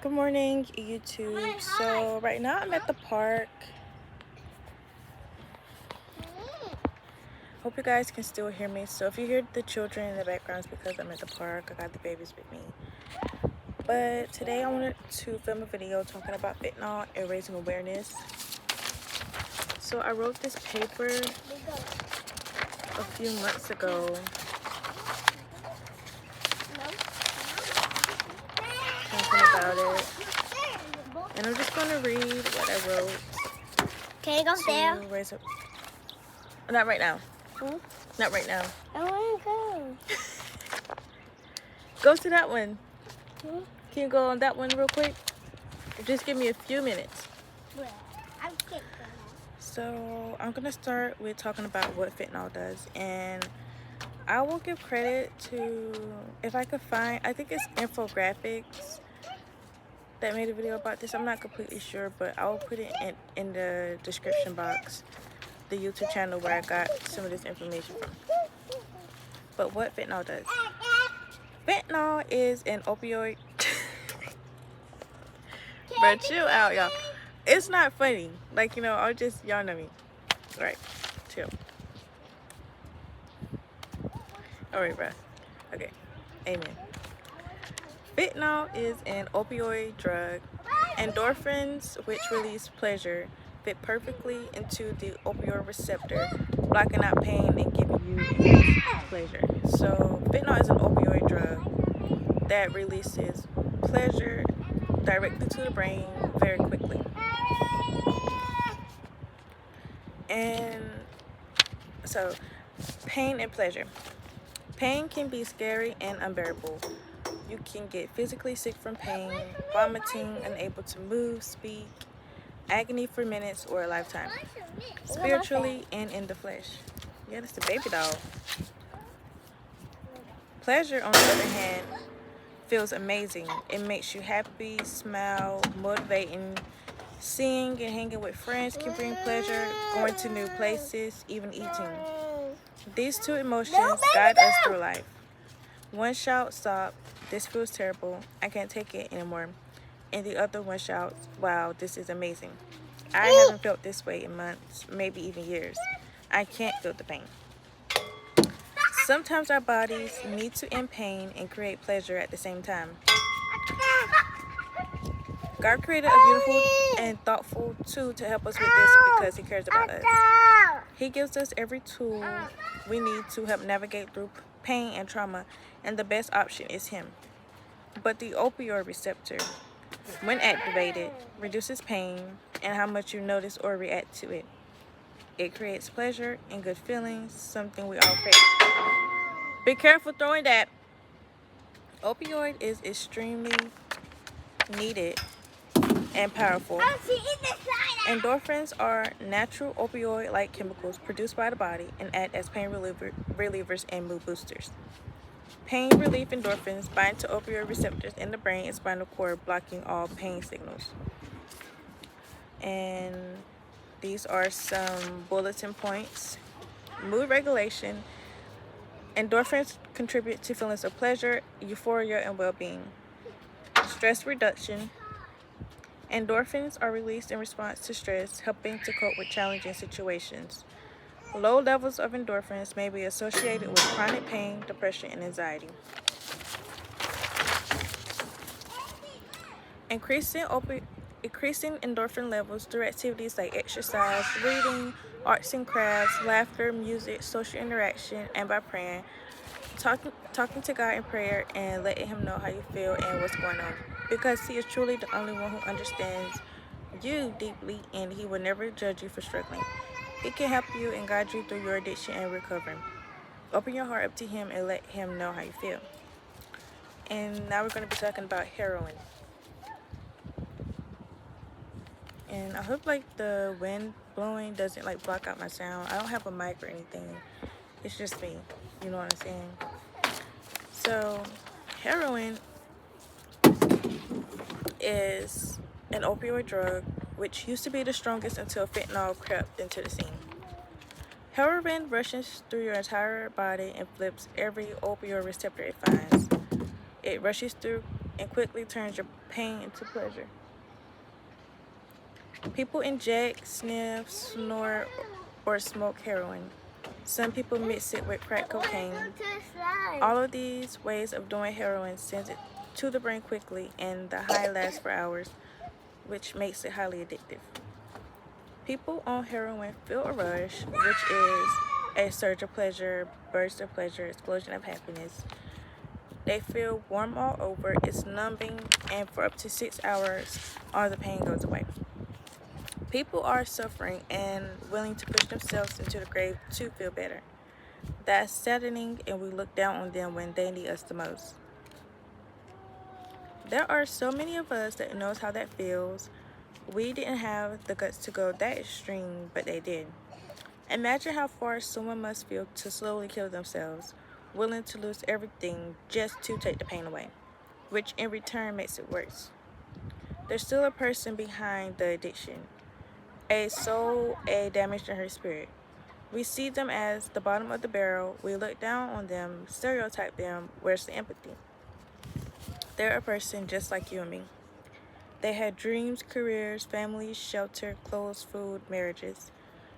Good morning, YouTube. So right now I'm at the park. Hope you guys can still hear me. So if you hear the children in the background, it's because I'm at the park. I got the babies with me. But today I wanted to film a video talking about fentanyl and raising awareness. So I wrote this paper a few months ago. Talking about it. And I'm just going to read what I wrote. Can you go there? Raise up. Not right now. Hmm? Not right now. I want to go. Go to that one. Hmm? Can you go on that one real quick? Just give me a few minutes. Well, I can't go now. So I'm gonna start with talking about what fentanyl does, and I will give credit to, if I could find, I think it's Infographics that made a video about this. I'm not completely sure, but I will put it in the description box, the YouTube channel where I got some of this information from. But what fentanyl does. Fentanyl is an opioid. But chill out, y'all. It's not funny. Like, I'll just, y'all know me. Alright, chill. Alright, bruh. Okay, amen. Fentanyl is an opioid drug. Endorphins, which release pleasure, fit perfectly into the opioid receptor, blocking out pain and giving you immense pleasure. So, fentanyl is an opioid drug that releases pleasure directly to the brain very quickly. And so, pain and pleasure. Pain can be scary and unbearable. You can get physically sick from pain, vomiting, unable to move, speak, agony for minutes or a lifetime, spiritually and in the flesh. Yeah, that's the baby doll. Pleasure, on the other hand, feels amazing. It makes you happy, smile, motivating. Seeing and hanging with friends can bring pleasure, going to new places, even eating. These two emotions guide us through life. One shouts, "Stop, this feels terrible, I can't take it anymore." And the other one shouts, "Wow, this is amazing. I haven't felt this way in months, maybe even years. I can't feel the pain." Sometimes our bodies need to end pain and create pleasure at the same time. God created a beautiful and thoughtful tool to help us with this because He cares about us. He gives us every tool we need to help navigate through pain and trauma, and the best option is Him. But the opioid receptor, when activated, reduces pain and how much you notice or react to it. It creates pleasure and good feelings, something we all crave. Be careful throwing that. Opioid is extremely needed and powerful. Endorphins are natural opioid-like chemicals produced by the body and act as pain relievers and mood boosters. Pain relief endorphins bind to opioid receptors in the brain and spinal cord, blocking all pain signals. And these are some bulletin points. Mood regulation. Endorphins contribute to feelings of pleasure, euphoria, and well-being. Stress reduction. Endorphins are released in response to stress, helping to cope with challenging situations. Low levels of endorphins may be associated with chronic pain, depression, and anxiety. Increasing endorphin levels through activities like exercise, reading, arts and crafts, laughter, music, social interaction, and by praying. Talking to God in prayer and letting Him know how you feel and what's going on. Because He is truly the only one who understands you deeply, and He will never judge you for struggling. He can help you and guide you through your addiction and recovery. Open your heart up to Him and let Him know how you feel. And now we're going to be talking about heroin. And I hope the wind blowing doesn't block out my sound. I don't have a mic or anything. It's just me. You know what I'm saying? So, heroin is an opioid drug which used to be the strongest until fentanyl crept into the scene. Heroin rushes through your entire body and flips every opioid receptor it finds. It rushes through and quickly turns your pain into pleasure. People inject, sniff, snort, or smoke heroin. Some people mix it with crack cocaine. All of these ways of doing heroin sends it to the brain quickly, and the high lasts for hours, which makes it highly addictive. People on heroin feel a rush, which is a surge of pleasure, burst of pleasure, explosion of happiness. They feel warm all over, it's numbing, and for up to 6 hours, all the pain goes away. People are suffering and willing to push themselves into the grave to feel better. That's saddening, and we look down on them when they need us the most. There are so many of us that knows how that feels. We didn't have the guts to go that extreme, but they did. Imagine how far someone must feel to slowly kill themselves, willing to lose everything just to take the pain away, which in return makes it worse. There's still a person behind the addiction, a soul, a damage in her spirit. We see them as the bottom of the barrel, we look down on them, stereotype them, where's the empathy? They're a person just like you and me. They had dreams, careers, families, shelter, clothes, food, marriages.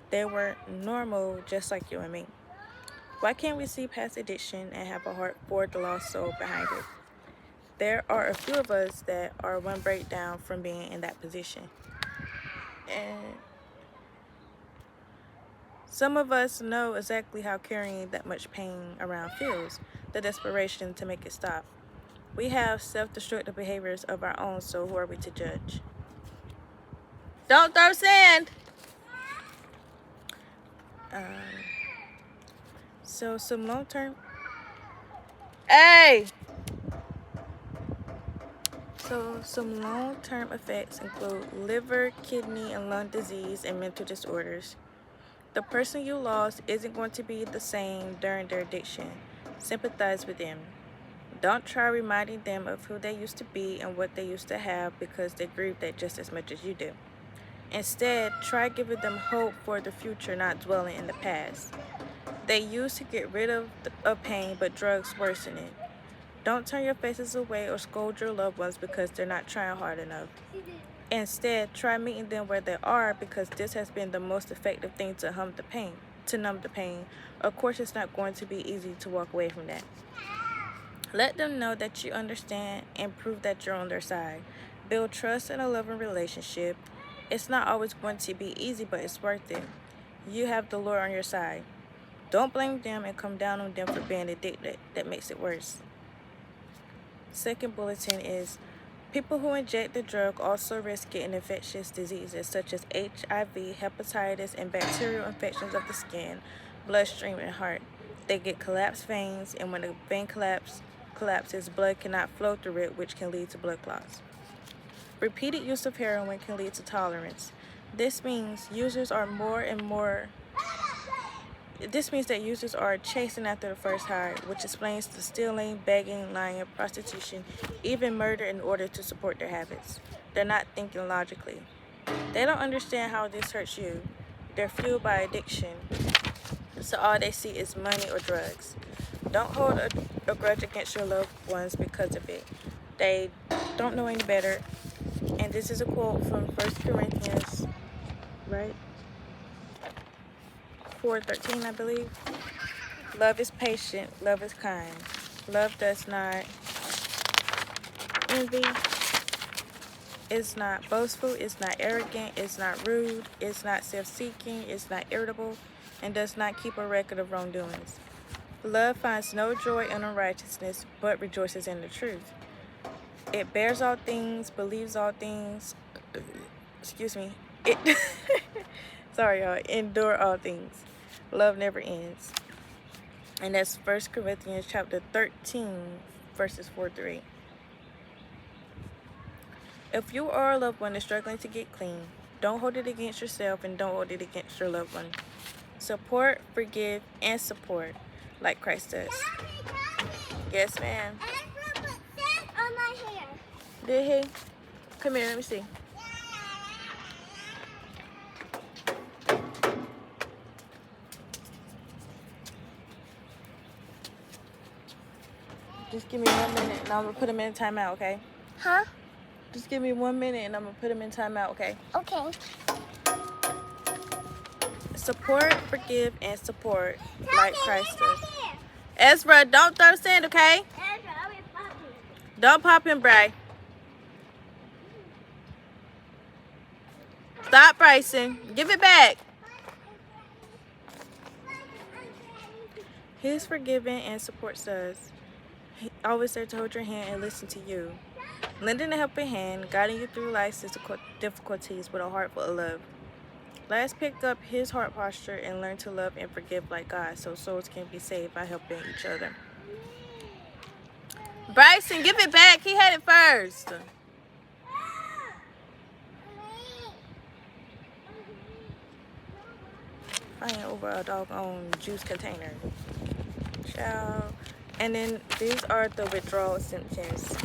They were normal just like you and me. Why can't we see past addiction and have a heart for the lost soul behind it? There are a few of us that are one breakdown from being in that position. And some of us know exactly how carrying that much pain around feels, the desperation to make it stop. We have self-destructive behaviors of our own, so who are we to judge? Don't throw sand! Um, so some long-term... Hey! So some long-term effects include liver, kidney, and lung disease and mental disorders. The person you lost isn't going to be the same during their addiction. Sympathize with them. Don't try reminding them of who they used to be and what they used to have because they grieve that just as much as you do. Instead, try giving them hope for the future, not dwelling in the past. They used to get rid of pain, but drugs worsen it. Don't turn your faces away or scold your loved ones because they're not trying hard enough. Instead, try meeting them where they are because this has been the most effective thing to numb the pain. Of course, it's not going to be easy to walk away from that. Let them know that you understand and prove that you're on their side. Build trust in a loving relationship. It's not always going to be easy, but it's worth it. You have the Lord on your side. Don't blame them and come down on them for being addicted. That makes it worse. Second bulletin is people who inject the drug also risk getting infectious diseases such as HIV, hepatitis, and bacterial infections of the skin, bloodstream, and heart. They get collapsed veins, and when a vein collapses, blood cannot flow through it, which can lead to blood clots. Repeated use of heroin can lead to tolerance. This means that users are chasing after the first high, which explains the stealing, begging, lying, and prostitution, even murder in order to support their habits. They're not thinking logically. They don't understand how this hurts you. They're fueled by addiction, so all they see is money or drugs. Don't hold a grudge against your loved ones because of it. They don't know any better. And this is a quote from 1 Corinthians, right? 4:13, I believe. Love is patient. Love is kind. Love does not envy. It's not boastful. It's not arrogant. It's not rude. It's not self-seeking. It's not irritable. And does not keep a record of wrongdoings. Love finds no joy in unrighteousness, but rejoices in the truth. It bears all things, believes all things. Excuse me. It sorry, y'all. Endure all things. Love never ends. And that's 1 Corinthians chapter 13, verses 4-8. If you or a loved one is struggling to get clean, don't hold it against yourself and don't hold it against your loved one. Support, forgive, and support like Christ does. Yes, ma'am. And put sand on my hair. Did he? Come here, let me see. Just give me 1 minute and I'm going to put him in timeout, okay? Huh? Just give me 1 minute and I'm going to put him in timeout, okay? Okay. Support, forgive, and support like Christ does. Ezra, don't throw sand, okay? Don't pop him, Bray. Stop, Bryson. Give it back. He's forgiving and supports us. He always there to hold your hand and listen to you. Lending a helping hand, guiding you through life's difficulties with a heart full of love. Let's pick up his heart posture and learn to love and forgive like God so souls can be saved by helping each other. Bryson, give it back. He had it first. Fighting over a doggone juice container. Ciao. And then these are the withdrawal symptoms.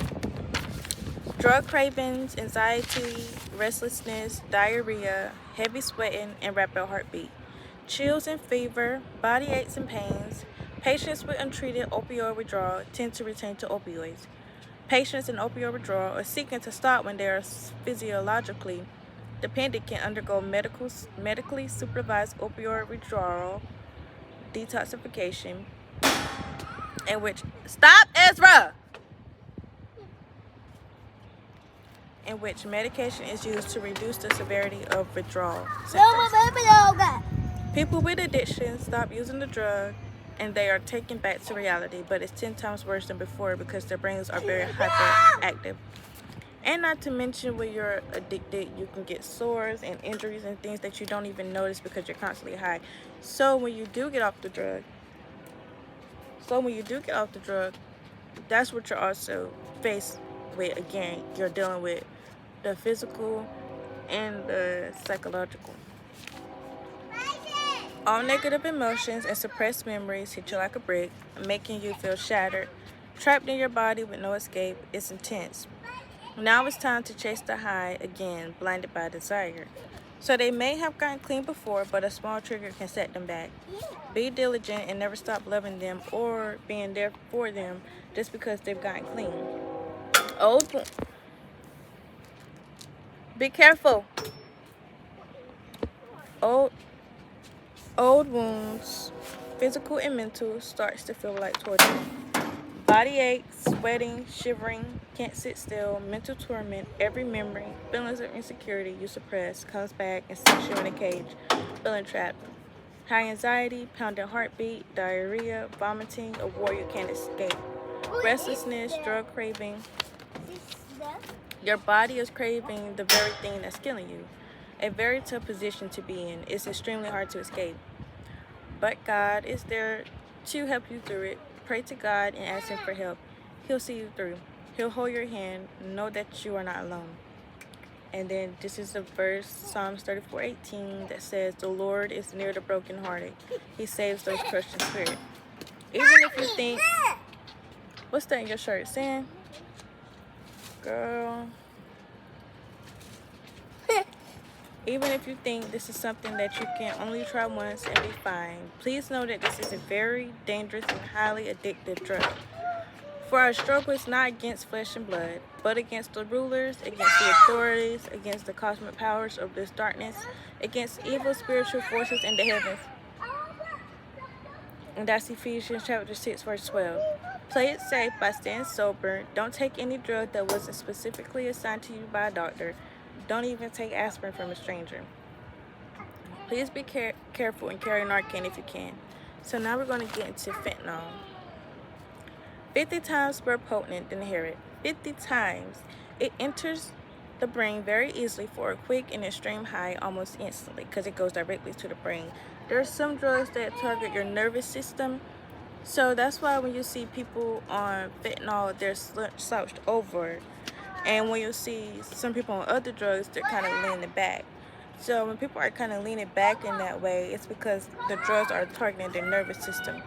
Drug cravings, anxiety, restlessness, diarrhea, heavy sweating, and rapid heartbeat. Chills and fever, body aches and pains. Patients with untreated opioid withdrawal tend to return to opioids. Patients in opioid withdrawal are seeking to stop when they are physiologically dependent can undergo medically supervised opioid withdrawal detoxification, in which in which medication is used to reduce the severity of withdrawal symptoms. People with addiction stop using the drug and they are taken back to reality, but it's 10 times worse than before because their brains are very hyperactive. And not to mention, when you're addicted, you can get sores and injuries and things that you don't even notice because you're constantly high. So when you do get off the drug, that's what you're also faced with again. You're dealing with the physical and the psychological. All negative emotions and suppressed memories hit you like a brick, making you feel shattered, trapped in your body with no escape. It's intense. Now it's time to chase the high again, blinded by desire. So they may have gotten clean before, but a small trigger can set them back. Be diligent and never stop loving them or being there for them just because they've gotten clean. Be careful. Old wounds, physical and mental, starts to feel like torture. Body aches, sweating, shivering, can't sit still, mental torment, every memory, feelings of insecurity you suppress comes back and sits you in a cage, feeling trapped. High anxiety, pounding heartbeat, diarrhea, vomiting, a war you can't escape. Restlessness, drug craving. Your body is craving the very thing that's killing you. A very tough position to be in. It's extremely hard to escape. But God is there to help you through it. Pray to God and ask Him for help. He'll see you through. He'll hold your hand. Know that you are not alone. And then this is the verse, Psalms 34:18, that says, "The Lord is near the brokenhearted. He saves those crushed in spirit." Even if you think, what's that in your shirt, Sam? Girl. Even if you think this is something that you can only try once and be fine, please know that this is a very dangerous and highly addictive drug. For our struggle is not against flesh and blood, but against the rulers, against the authorities, against the cosmic powers of this darkness, against evil spiritual forces in the heavens. And that's Ephesians chapter 6, verse 12. Play it safe by staying sober. Don't take any drug that wasn't specifically assigned to you by a doctor. Don't even take aspirin from a stranger. Please be careful and carry Narcan if you can. So now we're going to get into fentanyl. 50 times more potent than heroin. 50 times. It enters the brain very easily for a quick and extreme high almost instantly because it goes directly to the brain. There are some drugs that target your nervous system. So that's why when you see people on fentanyl, they're slouched over. And when you see some people on other drugs, they're kind of leaning back. So when people are kind of leaning back in that way, it's because the drugs are targeting their nervous system.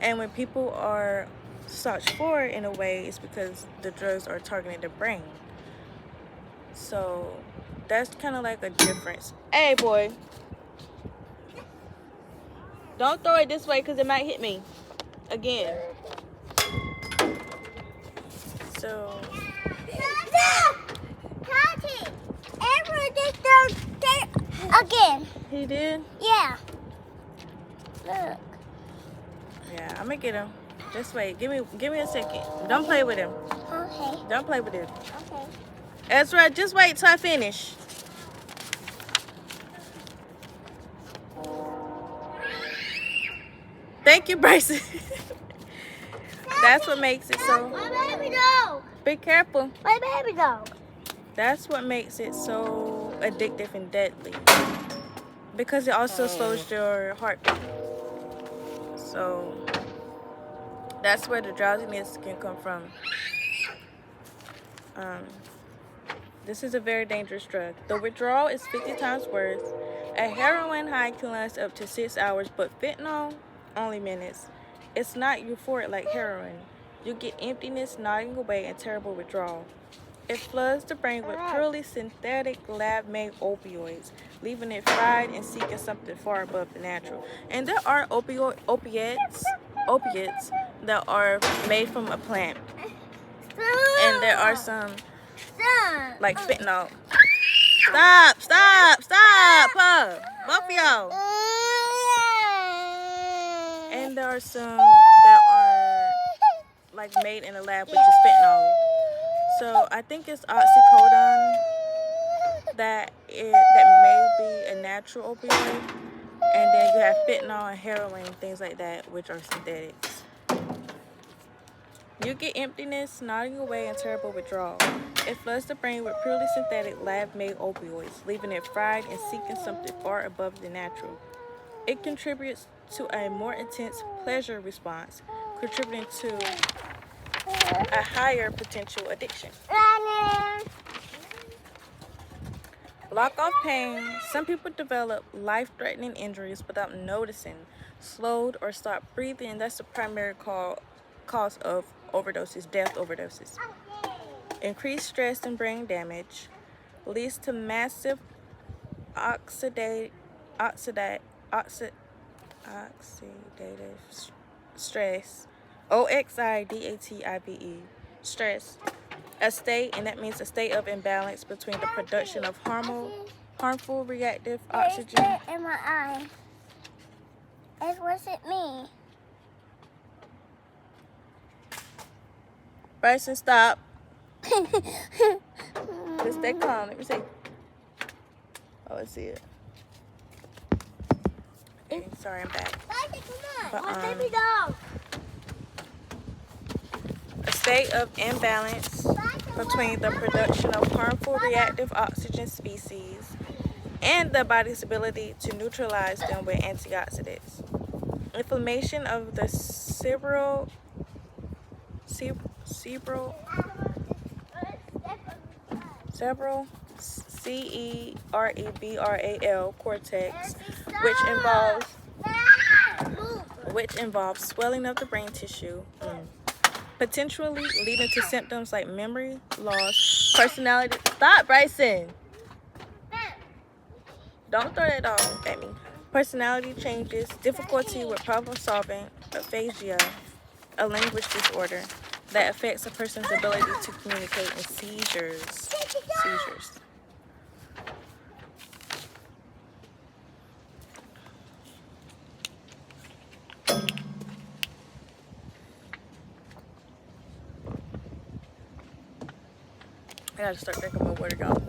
And when people are slouched forward in a way, it's because the drugs are targeting the brain. So that's kind of like a difference. Hey, boy. Don't throw it this way because it might hit me again. So Tati, Edward did the again. he did? Yeah. Look. Yeah, I'm gonna get him. Just wait. Give me a second. Don't play with him. Okay. Don't play with him. Okay. Ezra, just wait till I finish. Thank you, Bryson. That's what makes it so. My baby dog. Be careful. My baby dog. That's what makes it so addictive and deadly. Because it also slows your heartbeat. So that's where the drowsiness can come from. This is a very dangerous drug. The withdrawal is 50 times worse. A heroin high can last up to 6 hours, but fentanyl, only minutes. It's not euphoric like heroin. You get emptiness, nodding away, and terrible withdrawal. It floods the brain with purely synthetic lab-made opioids, leaving it fried and seeking something far above the natural. And there are opiates that are made from a plant. And there are some like fentanyl. Stop, both of y'all. And there are some that are like made in a lab, which is fentanyl. So I think it's oxycodone that may be a natural opioid, and then you have fentanyl and heroin, things like that, which are synthetics. You get emptiness, nodding away, and terrible withdrawal. It floods the brain with purely synthetic lab-made opioids, leaving it fried and seeking something far above the natural. It contributes to a more intense pleasure response, contributing to a higher potential addiction. Block off pain. Some people develop life-threatening injuries without noticing, slowed or stopped breathing. That's the primary cause of overdoses, death overdoses. Increased stress and brain damage leads to massive oxidative stress. OXIDATIVE. Stress. A state, and that means a state of imbalance between the production of harmful reactive oxygen. In my eye. It wasn't me. Bryson, stop. Just stay calm. Let me see. Oh, I see it. Okay, sorry, I'm back. Come on. But, My baby dog. A state of imbalance between the production of harmful reactive oxygen species and the body's ability to neutralize them with antioxidants. Inflammation of the cerebral cerebral cortex, which involves swelling of the brain tissue, potentially leading to symptoms like memory loss, personality. Stop, Bryson. Don't throw that dog at me. Personality changes, difficulty with problem solving, aphasia, a language disorder that affects a person's ability to communicate, and seizures. I gotta start drinking more water, y'all.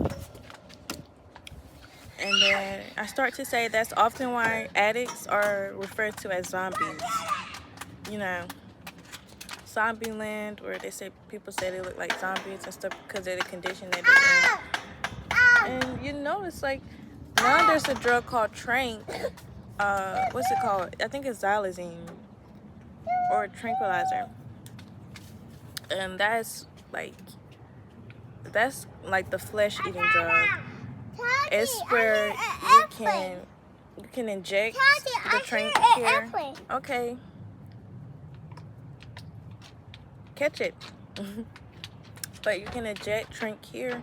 And then I start to say that's often why addicts are referred to as zombies. You know, zombie land, where people say they look like zombies and stuff because of the condition that they're in. And you know, it's like now there's a drug called Trank. What's it called? I think it's xylazine or a tranquilizer. And that's like the flesh-eating drug. It's where you can inject the Trank here. Okay. Catch it. But you can inject Trank here,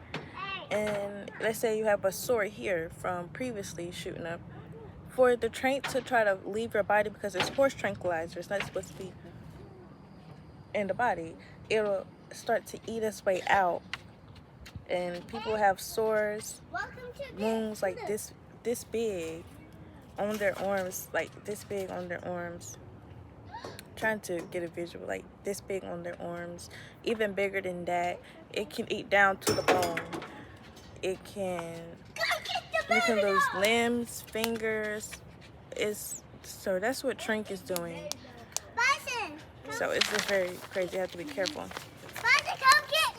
and let's say you have a sore here from previously shooting up. For the Trank to try to leave your body, because it's horse tranquilizer, it's not supposed to be in the body. start to eat its way out, and people have sores, wounds like this big on their arms, like this big on their arms. Trying to get a visual, like this big on their arms, even bigger than that. It can eat down to the bone. You can lose limbs, fingers. So that's what Trink is doing. So it's just very crazy. You have to be careful. Come get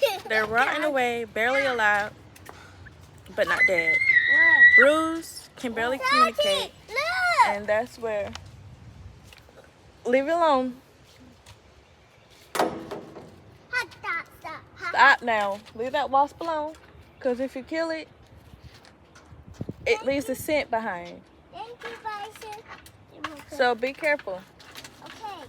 me. They're rotting away, barely alive, but not dead. Bruised, can barely communicate, and that's where. Leave it alone. Stop now. Leave that wasp alone, because if you kill it, it leaves a scent behind. Thank you, Bison. So be careful. Okay.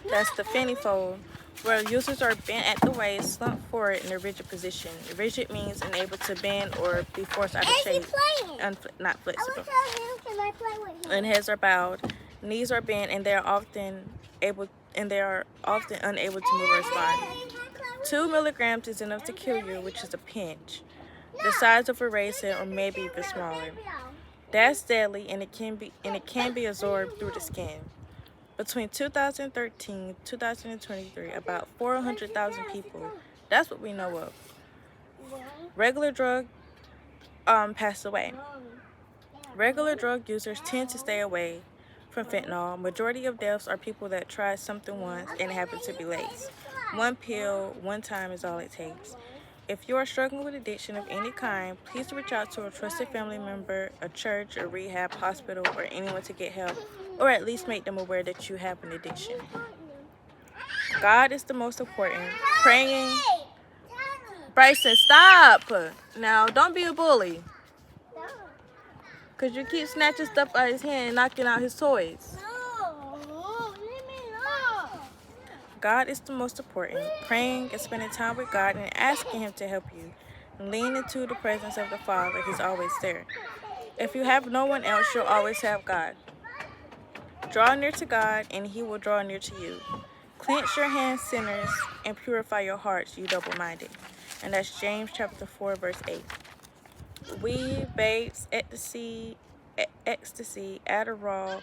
That's the fentanyl, where users are bent at the waist, slumped forward in a rigid position. Rigid means unable to bend or be forced out of shape. Not flexible. Can I play with him? And heads are bowed, knees are bent, and they are often unable to move or respond. 2 milligrams is enough to kill you, which is a pinch, the size of a raisin or maybe even smaller. That's deadly, and it can be absorbed through the skin. Between 2013 and 2023, about 400,000 people, that's what we know of, regular drug passed away. Regular drug users tend to stay away from fentanyl. Majority of deaths are people that try something once and happen to be laced. One pill, one time is all it takes. If you are struggling with addiction of any kind, please reach out to a trusted family member, a church, a rehab, hospital, or anyone to get help, or at least make them aware that you have an addiction. God is the most important. Praying. Bryson, stop. Now, don't be a bully. Because you keep snatching stuff out of his hand and knocking out his toys. No, leave me alone. God is the most important. Praying and spending time with God and asking Him to help you. Lean into the presence of the Father. He's always there. If you have no one else, you'll always have God. Draw near to God, and He will draw near to you. Clench your hands, sinners, and purify your hearts, you double-minded. And that's James chapter 4, verse 8. Weed, vapes, ecstasy, Adderall,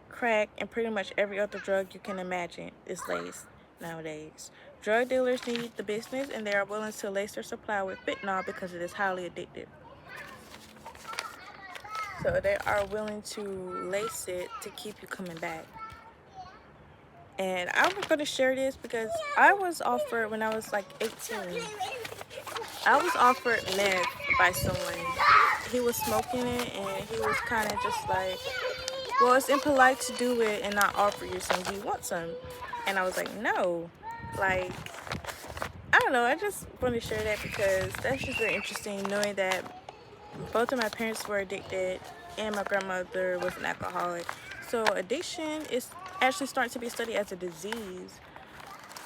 crack, and pretty much every other drug you can imagine is laced nowadays. Drug dealers need the business, and they are willing to lace their supply with fentanyl because it is highly addictive. So they are willing to lace it to keep you coming back. And I'm going to share this because I was offered, when I was like 18, I was offered meth by someone. He was smoking it, and he was kind of just like, well, it's impolite to do it and not offer you some. Do you want some? And I was like, no. Like, I don't know. I just want to share that because that's just very interesting, knowing that both of my parents were addicted and my grandmother was an alcoholic. So addiction is actually starting to be studied as a disease,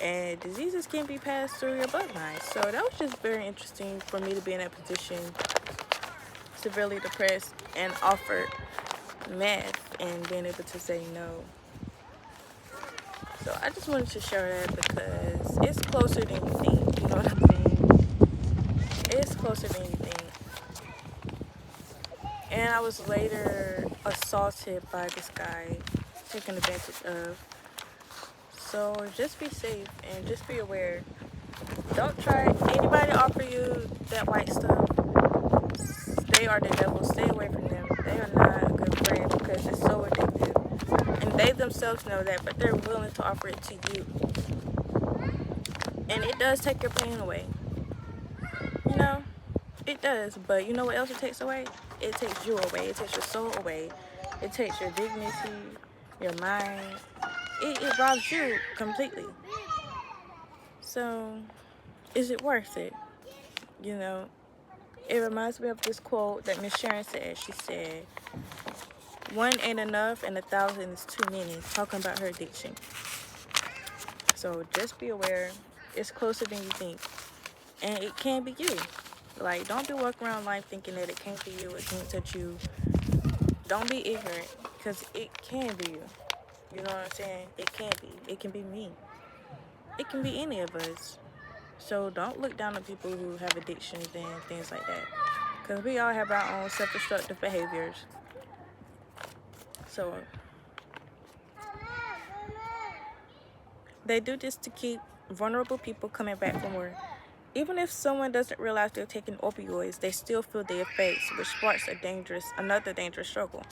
and diseases can be passed through your bloodline. So that was just very interesting for me to be in that position, severely depressed and offered meth and being able to say no. So I just wanted to share that because it's closer than you think. You know what I'm saying? It's closer than you think. And I was later assaulted by this guy, taken advantage of. So just be safe and just be aware. Don't try anybody offer you that white stuff. They are the devil. Stay away from them. They are not a good friend because it's so addictive. And they themselves know that, but they're willing to offer it to you. And it does take your pain away. You know, it does. But you know what else it takes away? It takes you away. It takes your soul away. It takes your dignity, your mind. It robs you completely. So, is it worth it? You know, it reminds me of this quote that Miss Sharon said. She said, "One ain't enough and 1,000 is too many," talking about her addiction. So just be aware. It's closer than you think. And it can be you. Like, don't be walking around life thinking that it can't be you, it can't touch you. Don't be ignorant, because it can be you. You know what I'm saying? It can be. It can be me. It can be any of us. So don't look down on people who have addictions and things like that. Because we all have our own self-destructive behaviors. So they do this to keep vulnerable people coming back for more. Even if someone doesn't realize they're taking opioids, they still feel the effects, which sparks another dangerous struggle.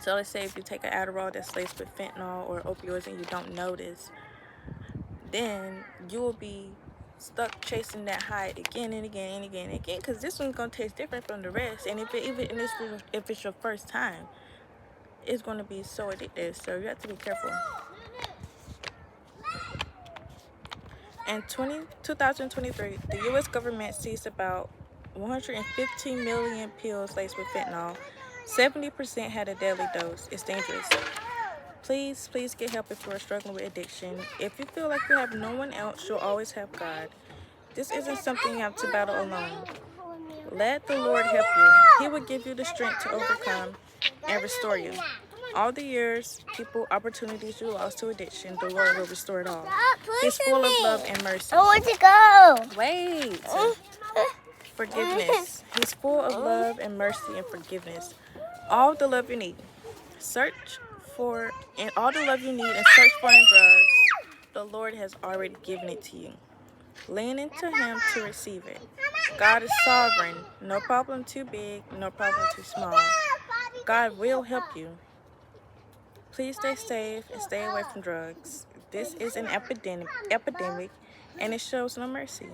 So let's say if you take an Adderall that's laced with fentanyl or opioids and you don't notice, then you will be stuck chasing that high again and again and again and again, because this one's gonna taste different from the rest. And if it's your first time, it's gonna be so addictive. So you have to be careful. In 2023, the U.S. government seized about 115 million pills laced with fentanyl. 70% had a deadly dose. It's dangerous. Please get help if you are struggling with addiction. If you feel like you have no one else, you'll always have God. This isn't something you have to battle alone. Let the Lord help you. He will give you the strength to overcome and restore you. All the years, people, opportunities you lost to addiction, the Lord will restore it all. He's full of love and mercy. I want to go. Wait. Forgiveness. He's full of love and mercy and forgiveness. All the love you need. All the love you need and search for in drugs, the Lord has already given it to you. Lean into Him to receive it. God is sovereign. No problem too big, no problem too small. God will help you. Please stay safe and stay away from drugs. This is an epidemic, and it shows no mercy.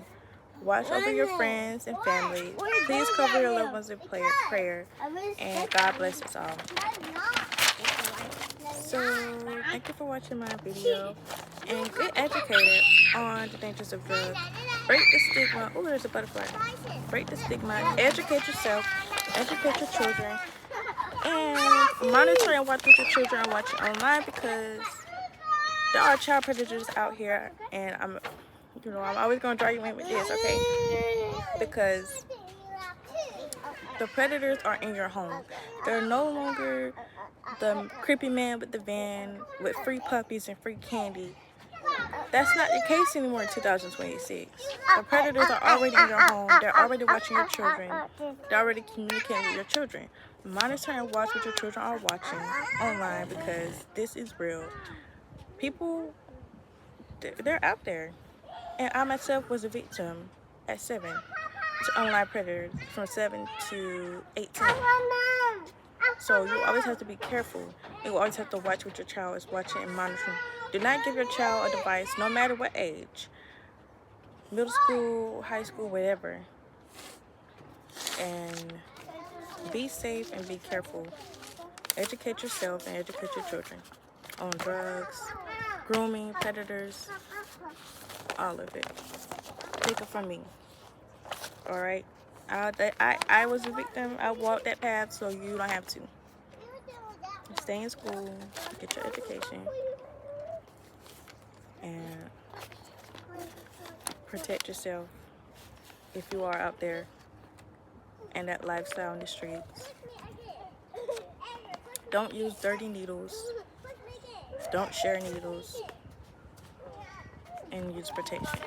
Watch over your friends and family. Please cover your loved ones in prayer, and God bless us all. So, thank you for watching my video, and get educated on the dangers of drugs. Break the stigma. Oh, there's a butterfly. Break the stigma. Educate yourself. Educate your children. And monitor and watch what your children are watching online, because there are child predators out here, and I'm always gonna draw you in with this, okay? Because the predators are in your home. They're no longer the creepy man with the van with free puppies and free candy. That's not the case anymore in 2026. The predators are already in your home. They're already watching your children. They're already communicating with your children. Monitor and watch what your children are watching online, because this is real. People, they're out there. And I myself was a victim at 7 to online predators from 7 to 18. So you always have to be careful. You always have to watch what your child is watching and monitoring. Do not give your child a device, no matter what age. Middle school, high school, whatever. And be safe and be careful. Educate yourself and educate your children on drugs, grooming, predators, all of it. Take it from me. Alright? I was a victim. I walked that path, so you don't have to. Stay in school, get your education, and protect yourself if you are out there in that lifestyle in the streets. Don't use dirty needles. Don't share needles. And use protection.